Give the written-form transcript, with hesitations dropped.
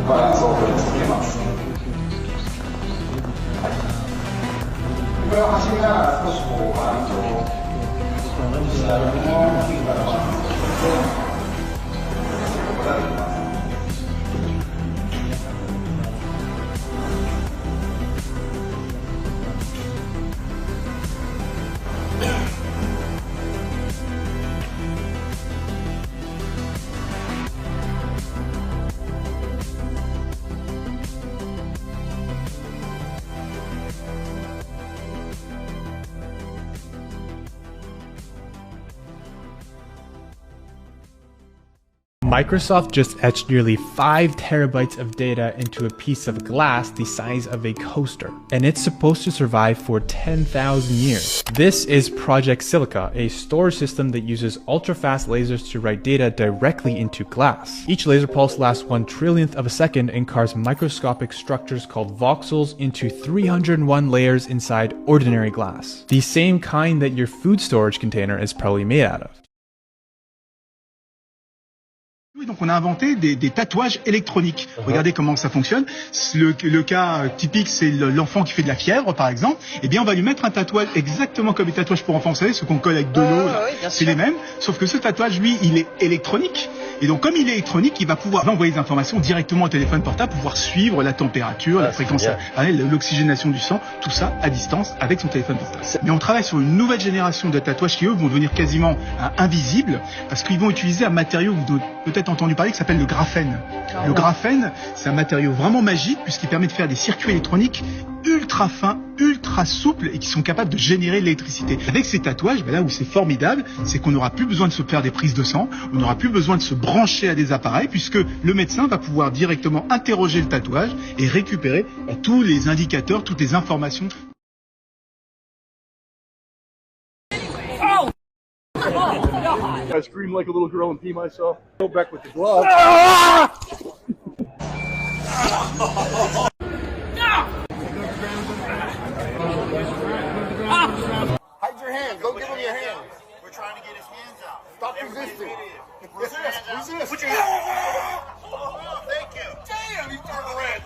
Voilà, ça on peut l'exprimer. 이걸 하시면少しこうバランスをしながらもいいからことができます。Microsoft just etched nearly 5 terabytes of data into a piece of glass the size of a coaster, and it's supposed to survive for 10,000 years. This is Project Silica, a storage system that uses ultra-fast lasers to write data directly into glass. Each laser pulse lasts 1/trillionth of a second and carves microscopic structures called voxels into 301 layers inside ordinary glass, the same kind that your food storage container is probably made out of. Oui, donc on a inventé des tatouages électroniques. Regardez comment ça fonctionne. Le cas typique, c'est l'enfant qui fait de la fièvre, par exemple. Eh bien, on va lui mettre un tatouage exactement comme les tatouages pour enfants, vous savez, ceux qu'on colle avec de l'eau. C'est les mêmes, sauf que ce tatouage, lui, il est électronique. Et donc, comme il est électronique, il va pouvoir envoyer des informations directement au téléphone portable, pouvoir suivre la température, la fréquence, l'oxygénation du sang, tout ça à distance avec son téléphone portable. Mais on travaille sur une nouvelle génération de tatouages qui, eux, vont devenir quasiment invisibles parce qu'ils vont utiliser un matériau, vous avez peut-être entendu parler, qui s'appelle le graphène. Le graphène, c'est un matériau vraiment magique puisqu'il permet de faire des circuits électroniques ultra fins, ultra souples et qui sont capables de générer de l'électricité. Avec ces tatouages, là où c'est formidable, c'est qu'on n'aura plus besoin de se faire des prises de sang, on n'aura plus besoin de se brancher à des appareils puisque le médecin va pouvoir directement interroger le tatouage et récupérer tous les indicateurs, toutes les informations. I screamed like a little girl and pee myself. Go back with the glove. Hide your hands. Go give him your hands. We're trying to get his hands out. Stop resisting. Resist. Put your hands. Oh, thank you. Damn, you turned red.